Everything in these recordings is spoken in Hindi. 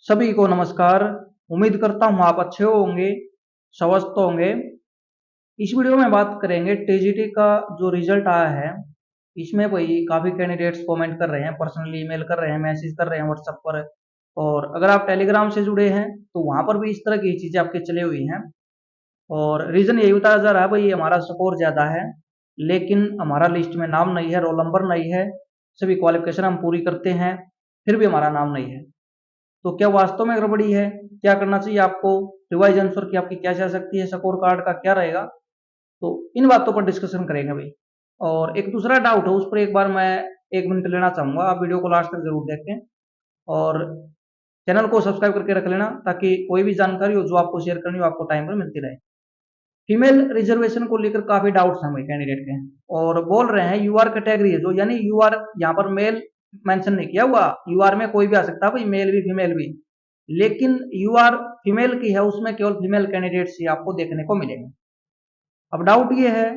सभी को नमस्कार। उम्मीद करता हूँ आप अच्छे होंगे, स्वस्थ होंगे। इस वीडियो में बात करेंगे टीजीटी का जो रिजल्ट आया है। इसमें वही काफ़ी कैंडिडेट्स कमेंट कर रहे हैं, पर्सनली ईमेल कर रहे हैं, मैसेज कर रहे हैं व्हाट्सएप पर। और अगर आप टेलीग्राम से जुड़े हैं तो वहाँ पर भी इस तरह की चीज़ें आपके चली हुई हैं। और रीज़न यही बताया जा रहा है भाई हमारा स्कोर ज़्यादा है, लेकिन हमारा लिस्ट में नाम नहीं है, रोल नंबर नहीं है, सभी क्वालिफिकेशन हम पूरी करते हैं, फिर भी हमारा नाम नहीं है। तो क्या वास्तव में गड़बड़ी है? क्या करना चाहिए आपको? रिवाइज आंसर की आपकी क्या जा सकती है? स्कोर कार्ड का क्या रहेगा? तो इन बातों पर डिस्कशन करेंगे भाई। और एक दूसरा डाउट है उस पर एक बार मैं 1 मिनट लेना चाहूंगा, आप वीडियो को लास्ट तक जरूर देखें और चैनल को सब्सक्राइब करके रख लेना ताकि कोई भी जानकारी हो जो आपको शेयर करनी हो आपको टाइम पर मिलती रहे। फीमेल रिजर्वेशन को लेकर काफी डाउट्स हैं भाई कैंडिडेट के, और बोल रहे हैं यूआर कैटेगरी है जो, यानी यूआर यहाँ पर मेल मेंशन नहीं किया हुआ। यूआर में कोई भी आ सकता है भाई, मेल भी फीमेल भी, लेकिन यूआर फीमेल की है, उसमें केवल फीमेल कैंडिडेट्स ही आपको देखने को मिलेंगे। अब डाउट ये है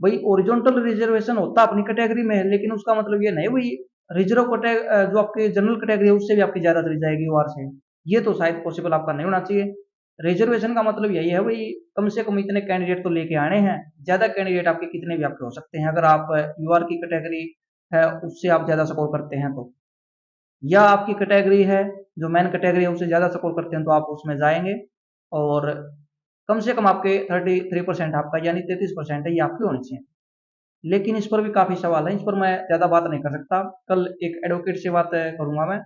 भाई, ओरिजेंटल रिजर्वेशन होता अपनी कैटेगरी में है, लेकिन उसका मतलब ये नहीं भाई रिजर्व कैटेगरी जो आपकी जनरल कैटेगरी है उससे भी आपकी ज्यादा चली जाएगी यूआर से। ये तो शायद पॉसिबल आपका नहीं होना चाहिए। रिजर्वेशन का मतलब यही है भाई, कम से कम इतने कैंडिडेट तो लेके आने हैं। ज्यादा कैंडिडेट आपके कितने भी आपके हो सकते हैं, अगर आप यूआर की कैटेगरी है उससे आप ज्यादा स्कोर करते हैं तो, या आपकी कैटेगरी है जो मेन कैटेगरी है उससे ज्यादा स्कोर करते हैं तो आप उसमें जाएंगे। और कम से कम आपके 33% आपका यानी 33% है ये आपकी होनी चाहिए। लेकिन इस पर भी काफी सवाल है, इस पर मैं ज्यादा बात नहीं कर सकता। कल एक एडवोकेट से बात करूंगा मैं,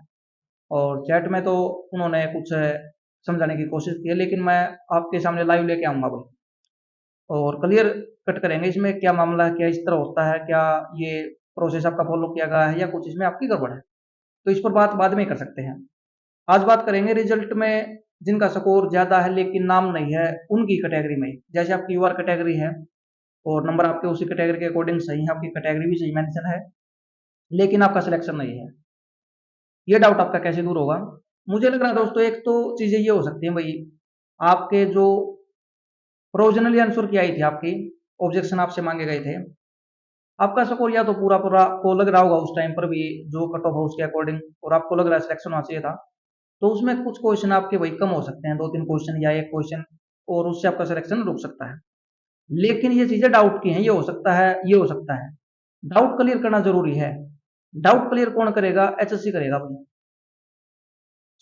और चैट में तो उन्होंने कुछ समझाने की कोशिश की है, लेकिन मैं आपके सामने लाइव लेके आऊंगा भाई और क्लियर कट करेंगे इसमें क्या मामला है, क्या इस तरह होता है, क्या ये प्रोसेस आपका फॉलो किया गया है या कुछ इसमें आपकी गड़बड़ है। तो इस पर बात बाद में कर सकते हैं। आज बात करेंगे रिजल्ट में जिनका स्कोर ज्यादा है लेकिन नाम नहीं है उनकी कैटेगरी में। जैसे आपकी यूआर कैटेगरी है और नंबर आपके उसी कैटेगरी के अकॉर्डिंग सही है, आपकी कैटेगरी भी सही मेंशन है, लेकिन आपका सिलेक्शन नहीं है, ये डाउट आपका कैसे दूर होगा? मुझे लग रहा है दोस्तों, एक तो चीजें ये हो सकती हैं भाई, आपके जो प्रोविजनली आंसर की आई थी, आपकी ऑब्जेक्शन आपसे मांगे गए थे, आपका स्कोर या तो पूरा पूरा को लग रहा होगा उस टाइम पर भी जो कट ऑफ है उसके अकॉर्डिंग, और आपको लग रहा है सिलेक्शन होना चाहिए था, तो उसमें कुछ क्वेश्चन आपके वही कम हो सकते हैं, 2-3 क्वेश्चन या एक क्वेश्चन, और उससे आपका सिलेक्शन रुक सकता है। लेकिन ये चीजें डाउट की हैं, ये हो सकता है, ये हो सकता है। डाउट क्लियर करना जरूरी है। डाउट क्लियर कौन करेगा? एचएससी करेगा भाई।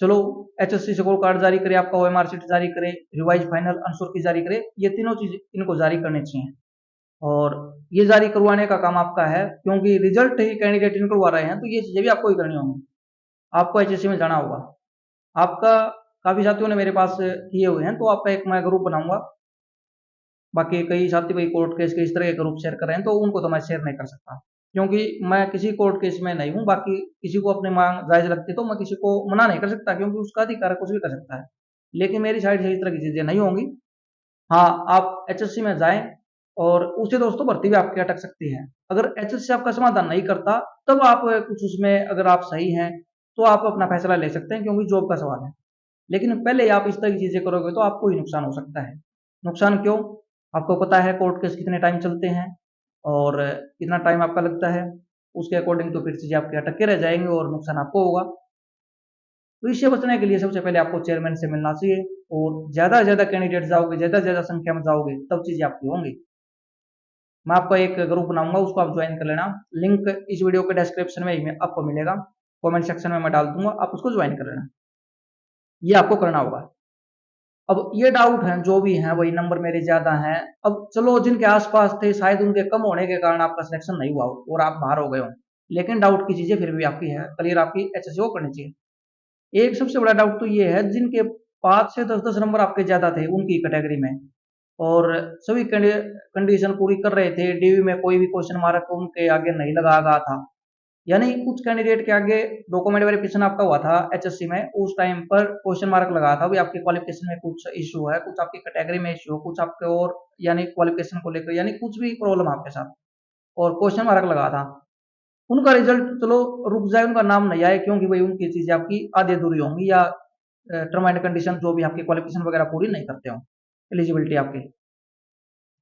चलो, एचएससी स्कोर कार्ड जारी करे, आपका ओएमआर शीट जारी करे, रिवाइज फाइनल आंसर की जारी करे, ये तीनों चीज इनको जारी करने चाहिए। और ये जारी करवाने का काम आपका है, क्योंकि रिजल्ट ही कैंडिडेट निकलवा रहे हैं तो ये चीजें भी आपको ही करनी होंगी। आपको एचएससी में जाना होगा। आपका काफी साथियों ने मेरे पास किए हुए हैं, तो आपका एक मैं ग्रुप बनाऊंगा। बाकी कई साथी भाई कोर्ट केस के इस तरह के ग्रुप शेयर कर रहे हैं तो उनको तो मैं शेयर नहीं कर सकता, क्योंकि मैं किसी कोर्ट केस में नहीं हूँ। बाकी किसी को अपनी मांग जायज लगती है तो मैं किसी को मना नहीं कर सकता, क्योंकि उसका अधिकार है, कुछ भी कर सकता है। लेकिन मेरी साइड से इस तरह की चीजें नहीं होंगी। हाँ, आप एचएससी में जाएं, और उससे दोस्तों भर्ती भी आपकी अटक सकती है अगर एचएससी आपका समाधान नहीं करता। तब आप कुछ उसमें अगर आप सही हैं तो आप अपना फैसला ले सकते हैं, क्योंकि जॉब का सवाल है। लेकिन पहले आप इस तरह की चीजें करोगे तो आपको ही नुकसान हो सकता है। नुकसान क्यों? आपको पता है कोर्ट केस कितने टाइम चलते हैं और कितना टाइम आपका लगता है, उसके अकॉर्डिंग तो फिर चीजें आपके अटके रह जाएंगे और नुकसान आपको होगा। तो इससे बचने के लिए सबसे पहले आपको चेयरमैन से मिलना चाहिए, और ज्यादा से ज्यादा कैंडिडेट जाओगे, ज्यादा से ज्यादा संख्या में जाओगे, तब चीजें आपकी होंगी। मैं आपका एक ग्रुप बनाऊंगा, उसको आप ज्वाइन कर लेना। लिंक इस वीडियो के डिस्क्रिप्शन में ही आपको मिलेगा, कमेंट सेक्शन में मैं डाल दूंगा, आप उसको ज्वाइन कर लेना। ये आपको करना होगा। अब ये डाउट है जो भी है वही नंबर मेरे ज्यादा हैं। अब चलो, जिनके आसपास थे शायद उनके कम होने के कारण आपका सिलेक्शन नहीं हुआ हो और आप बाहर हो गए हो, लेकिन डाउट की चीजें फिर भी आपकी है, क्लियर आपकी एचएससी को करनी चाहिए। एक सबसे बड़ा डाउट तो ये है, जिनके 5 से 10 नंबर आपके ज्यादा थे उनकी कैटेगरी में, और सभी कंडीशन पूरी कर रहे थे, डीवी में कोई भी क्वेश्चन मार्क उनके आगे नहीं लगा गया था, यानी कुछ कैंडिडेट के आगे डॉक्यूमेंट वेरिफिकेशन आपका हुआ था एचएससी में, उस टाइम पर क्वेश्चन मार्क लगा था, भाई आपके क्वालिफिकेशन में कुछ इशू है, कुछ आपकी कैटेगरी में इशू है, कुछ आपके और यानी क्वालिफिकेशन को लेकर यानी कुछ भी प्रॉब्लम आपके साथ, और क्वेश्चन मार्क लगा था। उनका रिजल्ट चलो रुक जाए, उनका नाम नहीं आए, क्योंकि भाई उनकी चीजें आपकी आधी अधूरी होंगी, या टर्म एंड कंडीशन जो भी आपकी क्वालिफिकेशन वगैरह पूरी नहीं करते हो, एलिजिबिलिटी आपकी।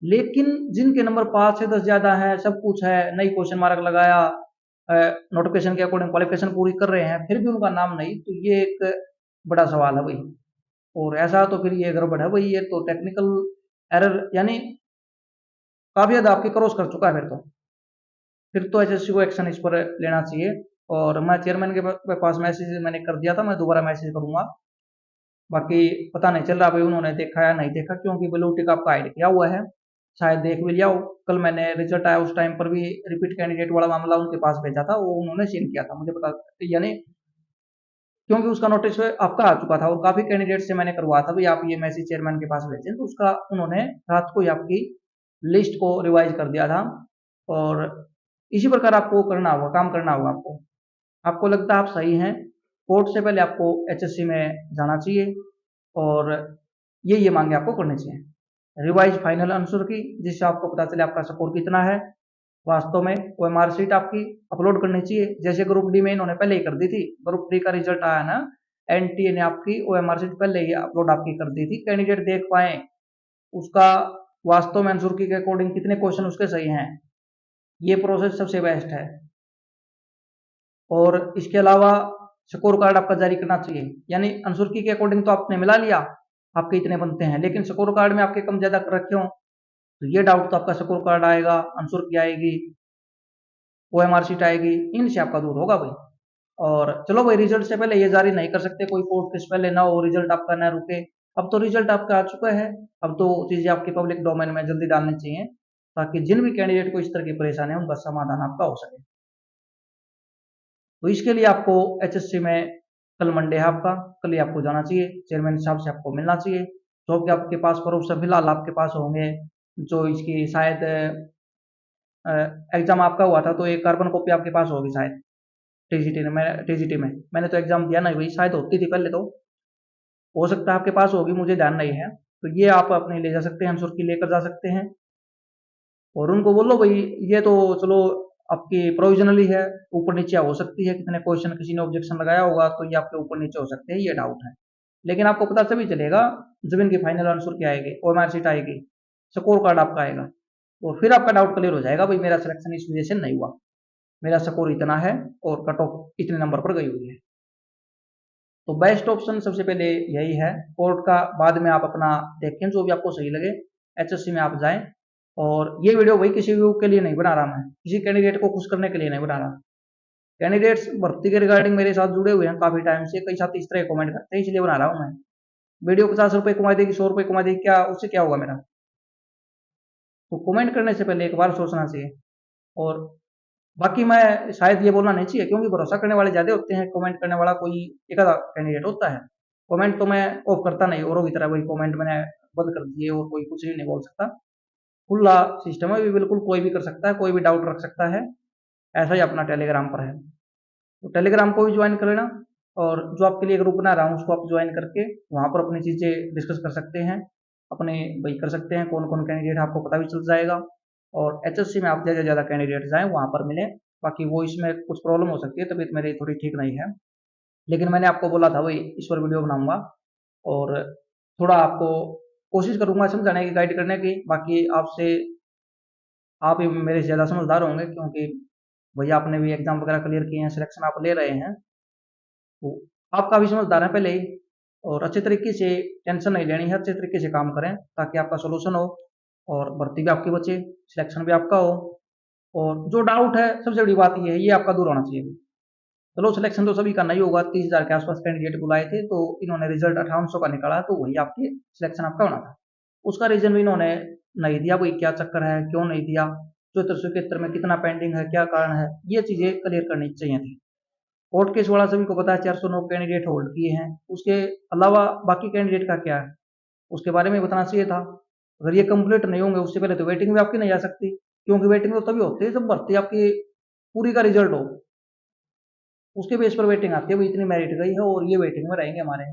लेकिन जिनके नंबर 5 से 10 ज्यादा है, सब कुछ है, नई क्वेश्चन मार्क लगाया, नोटिफिकेशन के अकॉर्डिंग क्वालिफिकेशन पूरी कर रहे हैं, फिर भी उनका नाम नहीं, तो ये एक बड़ा सवाल है भाई। और ऐसा तो फिर ये गड़बड़ है भाई, ये तो टेक्निकल एरर यानी काफी हद आपकी क्रॉस कर चुका है। फिर तो एचएससी को एक्शन इस पर लेना चाहिए। और मैं चेयरमैन के पास मैसेज मैंने कर दिया था, मैं दोबारा मैसेज करूंगा। बाकी पता नहीं चल रहा भाई उन्होंने देखा या नहीं देखा, क्योंकि ब्लू टिक आपका हाइड किया हुआ है, शायद देख भी लिया हो। कल मैंने रिजल्ट आया उस टाइम पर भी रिपीट कैंडिडेट वाला मामला उनके पास भेजा था, वो उन्होंने सीन किया था मुझे पता, यानी क्योंकि उसका नोटिस आपका आ चुका था और काफी कैंडिडेट से मैंने करवाया था भाई आप ये मैसेज चेयरमैन के पास भेजें, तो उसका उन्होंने रात को ही आपकी लिस्ट को रिवाइज कर दिया था। और इसी प्रकार आपको करना होगा, काम करना होगा आपको। आपको लगता है आप सही हैं, कोर्ट से पहले आपको एचएससी में जाना चाहिए और ये मांगे आपको करनी चाहिए। रिवाइज फाइनल आंसर की, जिससे आपको पता चले आपका स्कोर कितना है वास्तव में। ओएमआर शीट आपकी अपलोड करनी चाहिए, जैसे ग्रुप डी में इन्होंने पहले ही कर दी थी। ग्रुप डी का रिजल्ट आया ना, एनटीए ने आपकी ओएमआर शीट पहले ही अपलोड आपकी कर दी थी, कैंडिडेट देख पाए उसका वास्तव में आंसर की के अकॉर्डिंग कितने क्वेश्चन उसके सही हैं। ये प्रोसेस सबसे बेस्ट है। और इसके अलावा स्कोर कार्ड आपका जारी करना चाहिए, यानी आंसर की के अकॉर्डिंग तो आपने मिला लिया, आपके इतने बनते हैं, लेकिन स्कोर कार्ड में आपके कम ज्यादा कर रखे हो तो ये डाउट तो आपका स्कोर कार्ड आएगा, आंसर की आएगी, ओएमआर शीट आएगी, इनसे आपका दूर होगा भाई। और चलो भाई, रिजल्ट से पहले ये जारी नहीं कर सकते, कोई कोर्ट केस पहले ना हो, रिजल्ट आपका ना रुके। अब तो रिजल्ट आपका आ चुका है, अब तो चीजें आपके पब्लिक डोमेन में जल्दी डालनी चाहिए, ताकि जिन भी कैंडिडेट को इस तरह की परेशानी है उनका समाधान आपका हो सके। तो इसके लिए आपको एचएससी में कल मंडे है आपका, कल ही आपको जाना चाहिए, चेयरमैन साहब से आपको मिलना चाहिए। जो कि आपके पास प्रूफ से फिलहाल आपके पास होंगे, जो इसकी शायद एग्जाम आपका हुआ था तो एक कार्बन कॉपी आपके पास होगी शायद, टीजीटी में मैंने तो एग्जाम दिया नहीं भाई, शायद होती थी पहले, तो हो सकता है आपके पास होगी, मुझे ध्यान नहीं है। तो ये आप अपने ले जा सकते हैं, आंसर की लेकर जा सकते हैं। और उनको बोलो भाई ये तो चलो आपकी प्रोविजनली है, ऊपर नीचे हो सकती है, कितने क्वेश्चन किसी ने ऑब्जेक्शन लगाया होगा तो ये आपके ऊपर नीचे हो सकते हैं, ये डाउट है। लेकिन आपको पता तभी चलेगा जब इनकी फाइनल आंसर क्या आएगी, ओएमआर शीट आएगी, स्कोर कार्ड आपका आएगा, और फिर आपका डाउट क्लियर हो जाएगा भाई मेरा सिलेक्शन इस वजह से नहीं हुआ, मेरा स्कोर इतना है और कट ऑफ इतने नंबर पर गई हुई है। तो बेस्ट ऑप्शन सबसे पहले यही है, कोर्ट का बाद में आप अपना देखें जो भी आपको सही लगे, एचएससी में आप जाएं। और ये वीडियो वही किसी के लिए नहीं बना रहा, मैं किसी कैंडिडेट को खुश करने के लिए नहीं बना रहा। कैंडिडेट्स भर्ती के रिगार्डिंग मेरे साथ जुड़े हुए हैं काफी टाइम से, कई साथ इस तरह कमेंट करते हैं, इसलिए बना रहा हूँ मैं। वीडियो 50 रुपए कमा देगी, 100 रुपए कमा देगी, क्या उससे क्या होगा मेरा? तो कमेंट करने से पहले एक बार सोचना चाहिए। और बाकी मैं शायद ये बोलना नहीं चाहिए, क्योंकि भरोसा करने वाले ज्यादा होते हैं, कमेंट करने वाला कोई एक आधा कैंडिडेट होता है। कमेंट तो मैं ऑफ करता नहीं, औरों की तरह वही कमेंट मैंने बंद कर दिए और कोई कुछ भी नहीं बोल सकता। खुला सिस्टम है, भी बिल्कुल कोई भी कर सकता है, कोई भी डाउट रख सकता है। ऐसा ही अपना टेलीग्राम पर है, तो टेलीग्राम को भी ज्वाइन कर लेना। और जो आपके लिए ग्रुप बना रहा हूँ उसको आप ज्वाइन करके वहां पर अपनी चीजें डिस्कस कर सकते हैं, अपने वही कर सकते हैं, कौन कौन कैंडिडेट आपको पता भी चल जाएगा। और एचएससी में आप ज्यादा ज्यादा कैंडिडेट आए वहां पर मिले। बाकी वो इसमें कुछ प्रॉब्लम हो सकती है, तबीयत मेरी थोड़ी ठीक नहीं है, लेकिन मैंने आपको बोला था वही इस पर वीडियो बनाऊंगा और थोड़ा आपको कोशिश करूंगा समझाने की, गाइड करने की। बाकी आपसे आप ही मेरे से ज़्यादा समझदार होंगे, क्योंकि भैया आपने भी एग्जाम वगैरह क्लियर किए हैं, सिलेक्शन आप ले रहे हैं, तो आप काफ़ी समझदार हैं पहले ही। और अच्छे तरीके से टेंशन नहीं लेनी है, अच्छे तरीके से काम करें ताकि आपका सोल्यूशन हो और भर्ती भी आपकी बचे, सिलेक्शन भी आपका हो। और जो डाउट है सबसे बड़ी बात ये है, ये आपका दूर होना चाहिए। चलो सिलेक्शन तो सभी का नहीं होगा, 30,000 के आसपास कैंडिडेट बुलाए थे तो इन्होंने रिजल्ट 5800 का निकाला, तो वही आपके सिलेक्शन आपका होना था। उसका रीजन भी इन्होंने नहीं दिया, कोई क्या चक्कर है, क्यों नहीं दिया, 74 में कितना पेंडिंग है, क्या कारण है, ये चीजें क्लियर करनी चाहिए थी। कोर्ट केस वाला सभी को पता है, 409 कैंडिडेट होल्ड किए हैं, उसके अलावा बाकी कैंडिडेट का क्या है उसके बारे में बताना चाहिए था। अगर ये कंप्लीट नहीं होंगे उससे पहले तो वेटिंग भी आपकी नहीं आ सकती, क्योंकि वेटिंग तो तभी होती है जब भर्ती आपकी पूरी का रिजल्ट हो, उसके बेस पर वेटिंग आती है, वो इतनी मेरिट गई है और ये वेटिंग में रहेंगे हमारे।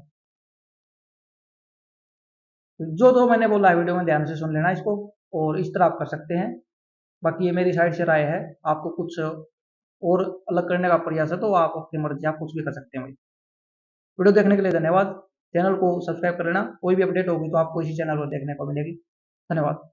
जो तो मैंने बोला है वीडियो में ध्यान से सुन लेना इसको, और इस तरह आप कर सकते हैं। बाकी ये मेरी साइड से राय है, आपको कुछ और अलग करने का प्रयास है तो आप अपनी मर्जी, आप कुछ भी कर सकते हैं भाई। वीडियो देखने के लिए धन्यवाद, चैनल को सब्सक्राइब कर लेना, कोई भी अपडेट होगी तो आपको इसी चैनल पर देखने को मिलेगी। धन्यवाद।